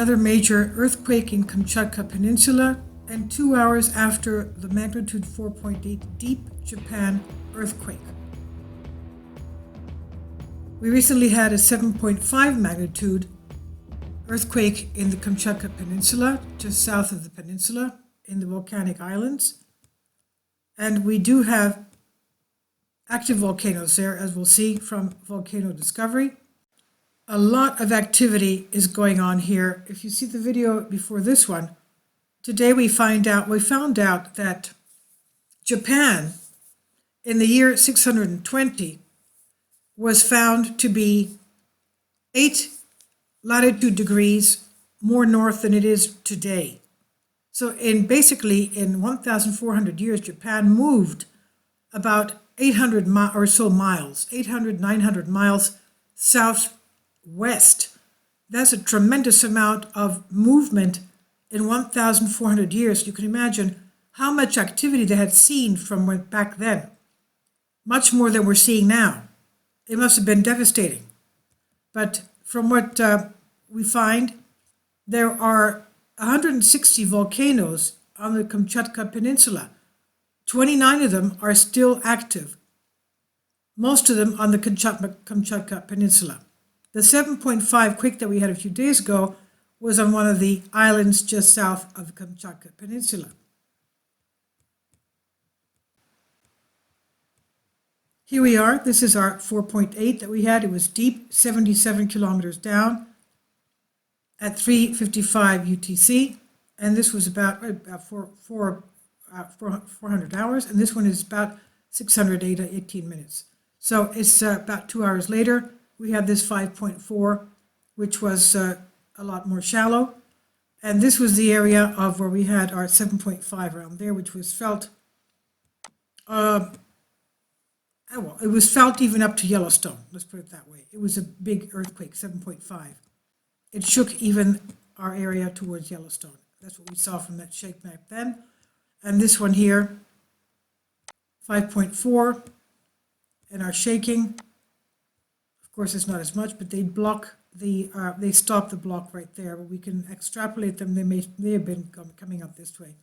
another major earthquake in Kamchatka Peninsula, and 2 hours after the magnitude 4.8 deep Japan earthquake. We recently had a 7.5 magnitude earthquake in the Kamchatka Peninsula, just south of the peninsula in the volcanic islands. And we do have active volcanoes there, as we'll see from volcano discovery. A lot of activity is going on here. If you see the video before this one, today we found out that Japan in the year 620 was found to be 8 latitude degrees more north than it is today. So in 1,400 years, Japan moved about 800 or so miles, 800, 900 miles southwest. That's a tremendous amount of movement in 1,400 years. You can imagine how much activity they had seen from back then. Much more than we're seeing now. It must have been devastating. But from what we find, there are 160 volcanoes on the Kamchatka Peninsula. 29 of them are still active. Most of them on the Kamchatka Peninsula. The 7.5 quake that we had a few days ago was on one of the islands just south of the Kamchatka Peninsula. Here we are. This is our 4.8 that we had. It was deep, 77 kilometers down at 3:55 UTC. And this was about 400 hours. And this one is about 618 minutes. So it's about 2 hours later. We had this 5.4, which was a lot more shallow. And this was the area of where we had our 7.5 around there, which was felt, it was felt even up to Yellowstone, let's put it that way. It was a big earthquake, 7.5. It shook even our area towards Yellowstone. That's what we saw from that shake map then. And this one here, 5.4, and our shaking. Of course, it's not as much, but they stop the block right there. But we can extrapolate them. They may have been coming up this way.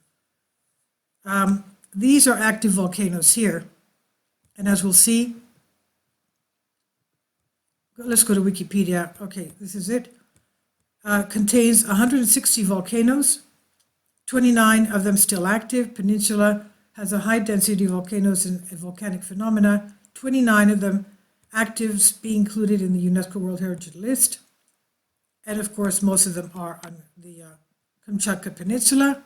These are active volcanoes here. And as we'll see, let's go to Wikipedia. Okay, this is it. Contains 160 volcanoes, 29 of them still active. Peninsula has a high density of volcanoes and volcanic phenomena, 29 of them actives being included in the UNESCO World Heritage List. And of course, most of them are on the Kamchatka Peninsula.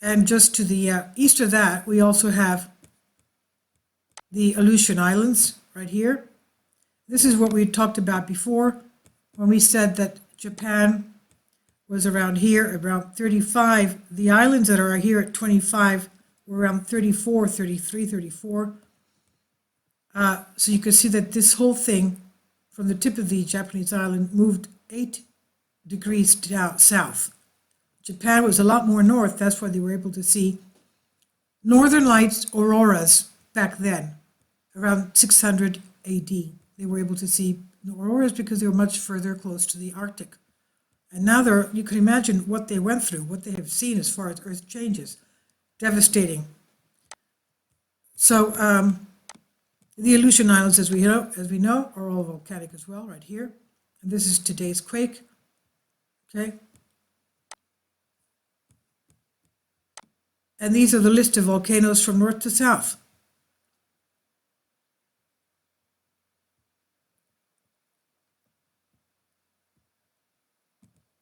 And just to the east of that, we also have the Aleutian Islands right here. This is what we talked about before when we said that Japan was around here, around 35. The islands that are here at 25 were around 34, 33, 34. So you can see that this whole thing from the tip of the Japanese island moved 8 degrees down south. Japan was a lot more north. That's why they were able to see northern lights, auroras, back then, around 600 AD. They were able to see auroras because they were much further close to the Arctic. And now you can imagine what they went through, what they have seen as far as Earth changes. Devastating. So the Aleutian Islands, as we know, are all volcanic as well, right here. And this is today's quake. Okay. And these are the list of volcanoes from north to south.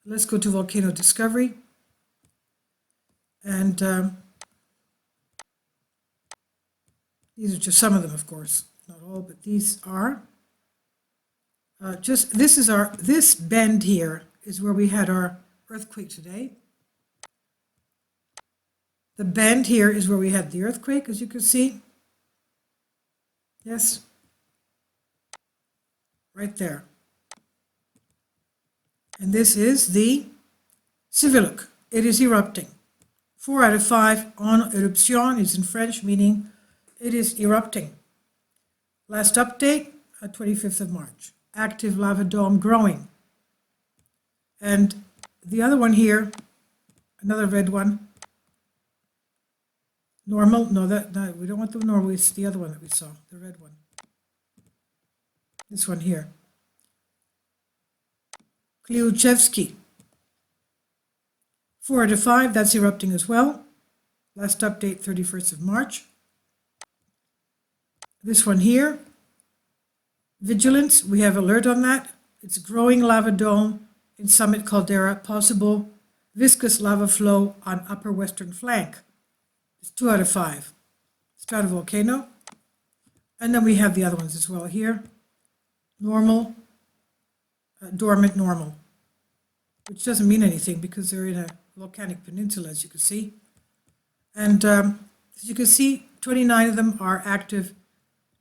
Let's go to volcano discovery. And these are just some of them, of course, not all, but these are this bend here is where we had our earthquake today. The bend here is where we had the earthquake, as you can see. Yes, right there. And this is the Civiluk. It is erupting. 4 out of 5 en éruption is in French, meaning it is erupting. Last update, 25th of March. Active lava dome growing. And the other one here, another red one, normal, no, we don't want the normal, it's the other one that we saw, the red one. This one here. Klyuchevsky. 4 out of 5, that's erupting as well. Last update, 31st of March. This one here, vigilance, we have alert on that. It's growing lava dome in summit caldera, possible viscous lava flow on upper western flank. It's 2 out of 5. Stratovolcano. And then we have the other ones as well here. Normal, dormant normal, which doesn't mean anything because they're in a volcanic peninsula, as you can see. And as you can see, 29 of them are active.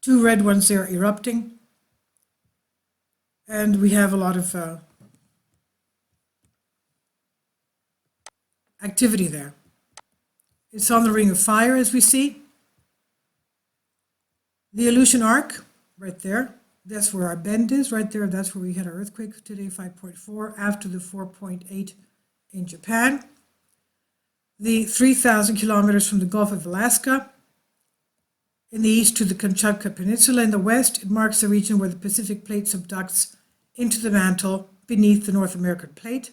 2 red ones there erupting. And we have a lot of activity there. It's on the Ring of Fire, as we see. The Aleutian Arc, right there. That's where our bend is, right there. That's where we had our earthquake today, 5.4, after the 4.8 in Japan. The 3,000 kilometers from the Gulf of Alaska. In the east to the Kamchatka Peninsula. In the west, it marks the region where the Pacific Plate subducts into the mantle beneath the North American Plate.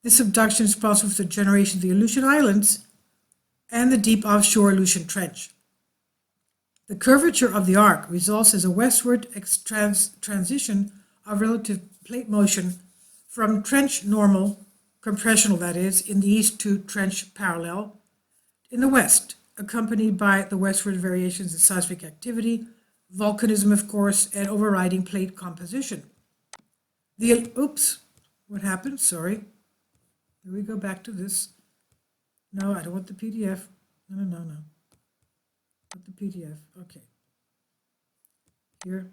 This subduction is responsible for the generation of the Aleutian Islands and the deep offshore Aleutian Trench. The curvature of the arc results as a westward transition of relative plate motion from trench normal, compressional that is, in the east to trench parallel in the west, accompanied by the westward variations in seismic activity, volcanism, of course, and overriding plate composition. What happened? Sorry. Here we go back to this. No, I don't want the PDF. No. Not the PDF. Okay. Here.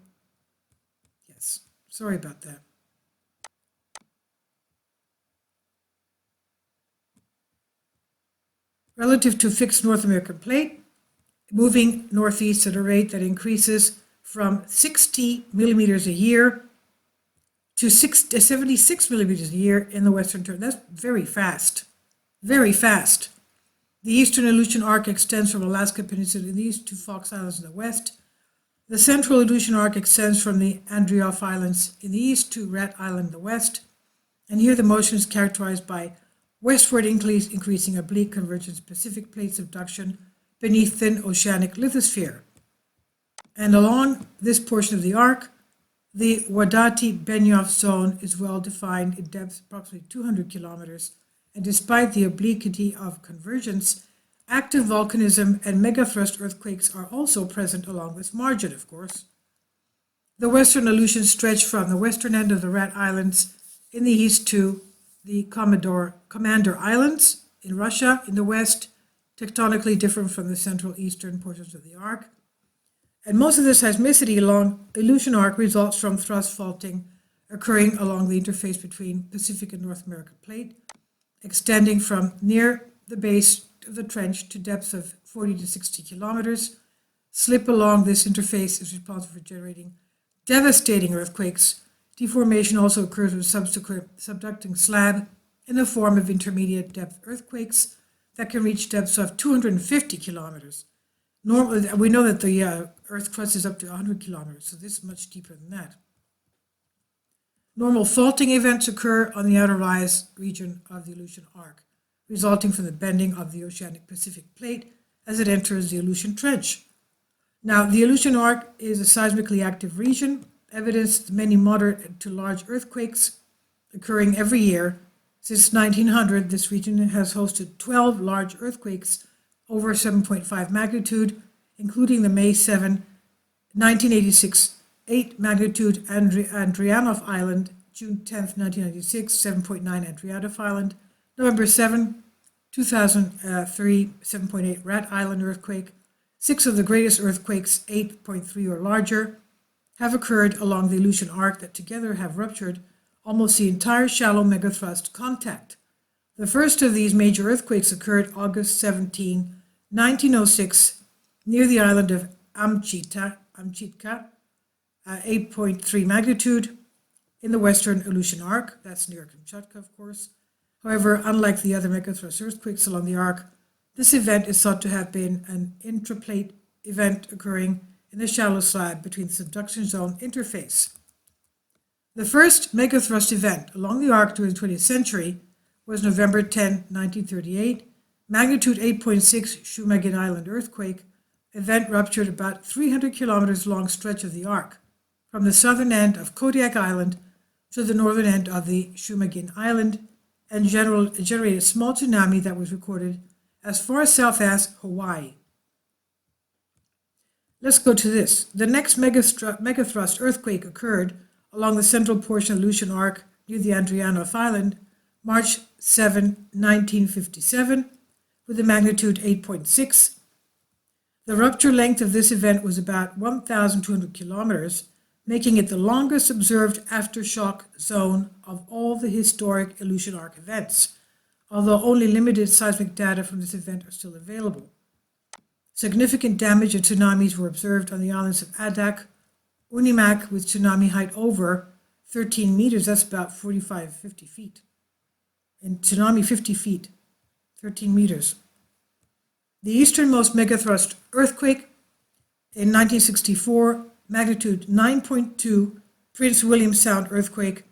Yes. Sorry about that. Relative to fixed North American plate, moving northeast at a rate that increases from 60 millimeters a year to 76 millimeters a year in the western turn. That's very fast. Very fast. The eastern Aleutian Arc extends from Alaska Peninsula in the east to Fox Islands in the west. The central Aleutian Arc extends from the Andreoff Islands in the east to Rat Island in the west. And here the motion is characterized by westward increasing oblique convergence Pacific plate subduction beneath thin oceanic lithosphere. And along this portion of the arc, the Wadati-Benioff zone is well defined in depth approximately 200 kilometers, and despite the obliquity of convergence, active volcanism and megathrust earthquakes are also present along this margin, of course. The western Aleutians stretch from the western end of the Rat Islands in the east to the Commander Islands in Russia in the west, tectonically different from the central eastern portions of the arc. And most of the seismicity along the Aleutian Arc results from thrust faulting occurring along the interface between Pacific and North American plate, extending from near the base of the trench to depths of 40 to 60 kilometers. Slip along this interface is responsible for generating devastating earthquakes. Deformation also occurs with subsequent subducting slab in the form of intermediate depth earthquakes that can reach depths of 250 kilometers. Normally, we know that the Earth crust is up to 100 kilometers, so this is much deeper than that. Normal faulting events occur on the outer rise region of the Aleutian Arc, resulting from the bending of the oceanic Pacific plate as it enters the Aleutian Trench. Now, the Aleutian Arc is a seismically active region, evidenced many moderate to large earthquakes occurring every year. Since 1900, this region has hosted 12 large earthquakes over 7.5 magnitude, including the May 7, 1986 8 magnitude Andrianoff Island, June 10, 1996, 7.9 Andrianoff Island, November 7, 2003, 7.8 Rat Island earthquake. 6 of the greatest earthquakes, 8.3 or larger, have occurred along the Aleutian Arc that together have ruptured almost the entire shallow megathrust contact. The first of these major earthquakes occurred August 17, 1906, near the island of Kamchatka, 8.3 magnitude. in the western Aleutian Arc. That's near Kamchatka, of course. However, unlike the other megathrust earthquakes along the arc, this event is thought to have been an intraplate event occurring in the shallow slab between the subduction zone interface. The first megathrust event along the arc during the 20th century was November 10, 1938, magnitude 8.6 Huma Island earthquake. Event ruptured about 300 kilometers long stretch of the arc, from the southern end of Kodiak Island to the northern end of the Huma Island, and generated a small tsunami that was recorded as far south as Hawaii. Let's go to this. The next megathrust earthquake occurred along the central portion of Aleutian Arc near the Marianas Island, March 7, 1957, with a magnitude 8.6. The rupture length of this event was about 1,200 kilometers, making it the longest observed aftershock zone of all the historic Aleutian Arc events, although only limited seismic data from this event are still available. Significant damage and tsunamis were observed on the islands of Adak, Unimak, with tsunami height over 13 meters, that's about 50 feet. And tsunami 50 feet, 13 meters. The easternmost megathrust earthquake in 1964, magnitude 9.2 Prince William Sound earthquake,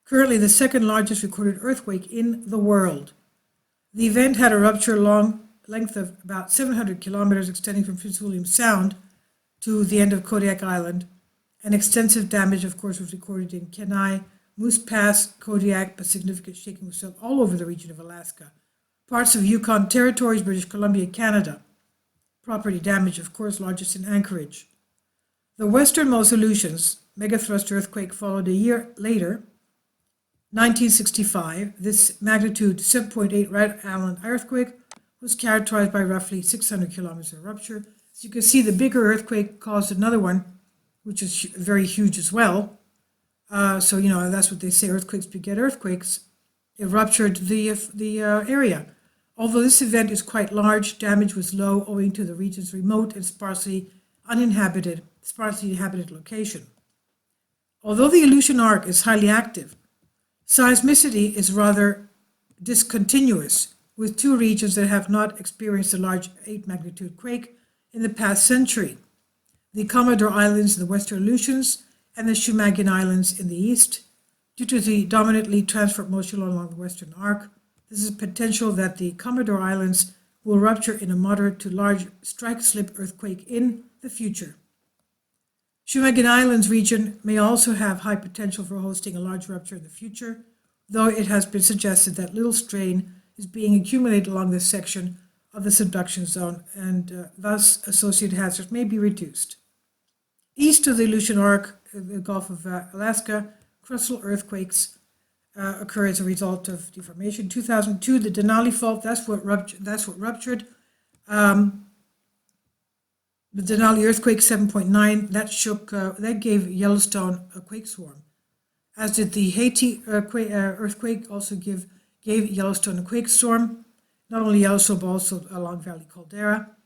currently the second largest recorded earthquake in the world. The event had a rupture length of about 700 kilometers extending from Prince William Sound to the end of Kodiak Island, and extensive damage, of course, was recorded in Kenai, Moose Pass, Kodiak, but significant shaking was felt all over the region of Alaska, parts of Yukon Territories, British Columbia, Canada. Property damage, of course, largest in Anchorage. The westernmost Aleutians megathrust earthquake followed a year later, 1965. This magnitude 7.8 Red Island earthquake was characterized by roughly 600 kilometers of rupture. So you can see the bigger earthquake caused another one, which is very huge as well. So, that's what they say, earthquakes beget earthquakes. It ruptured the area. Although this event is quite large, damage was low owing to the region's remote and sparsely inhabited location. Although the Aleutian Arc is highly active, seismicity is rather discontinuous, with two regions that have not experienced a large 8 magnitude quake in the past century: the Commodore Islands in the western Aleutians and the Huma Islands in the east. Due to the dominantly transverse motion along the western arc, this is potential that the Commodore Islands will rupture in a moderate to large strike-slip earthquake in the future. Huma Islands region may also have high potential for hosting a large rupture in the future, though it has been suggested that little strain is being accumulated along this section of the subduction zone, and thus associated hazards may be reduced. East of the Aleutian Arc, the Gulf of Alaska, crustal earthquakes occur as a result of deformation. 2002, the Denali Fault, that's what ruptured. The Denali earthquake 7.9, that gave Yellowstone a quake swarm. As did the Haiti earthquake, also gave Yellowstone a quake storm. Not only Yellowstone, but also along Valley Caldera.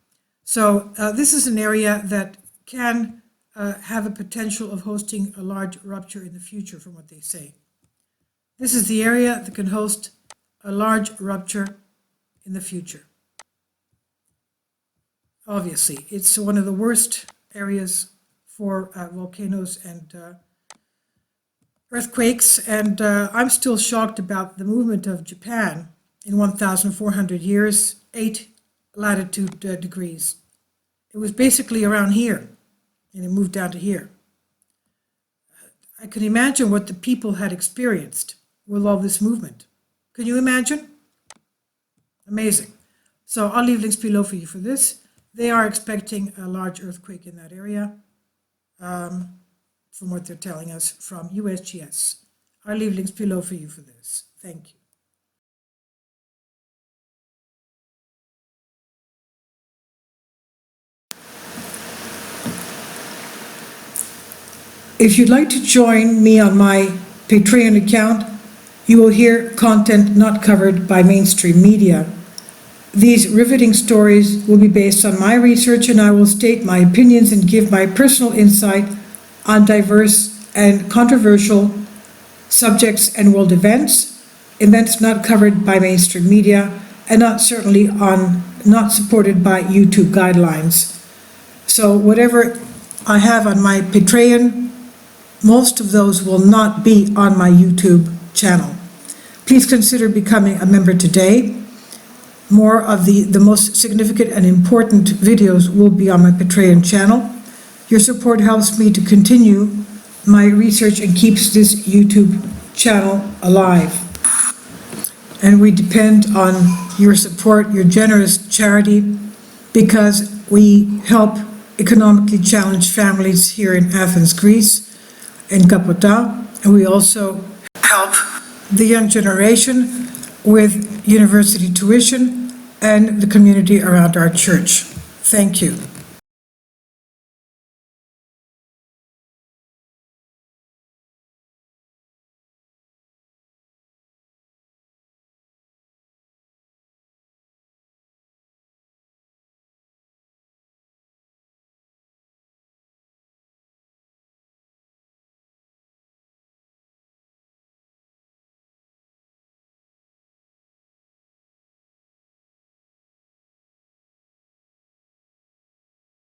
So this is an area that can have a potential of hosting a large rupture in the future, from what they say. This is the area that can host a large rupture in the future. Obviously, it's one of the worst areas for volcanoes and earthquakes, and I'm still shocked about the movement of Japan in 1,400 years, 8 latitude degrees. It was basically around here, and it moved down to here. I can imagine what the people had experienced with all this movement. Can you imagine? Amazing. So I'll leave links below for you for this. They are expecting a large earthquake in that area, from what they're telling us from USGS. I'll leave links below for you for this. Thank you. If you'd like to join me on my Patreon account, you will hear content not covered by mainstream media. These riveting stories will be based on my research, and I will state my opinions and give my personal insight on diverse and controversial subjects and world events not covered by mainstream media, and not supported by YouTube guidelines. So whatever I have on my Patreon, most of those will not be on my YouTube channel. Please consider becoming a member today. More of the most significant and important videos will be on my Patreon channel. Your support helps me to continue my research and keeps this YouTube channel alive. And we depend on your support, your generous charity, because we help economically challenged families here in Athens, Greece, in Kapota, and we also help the young generation with university tuition and the community around our church. Thank you.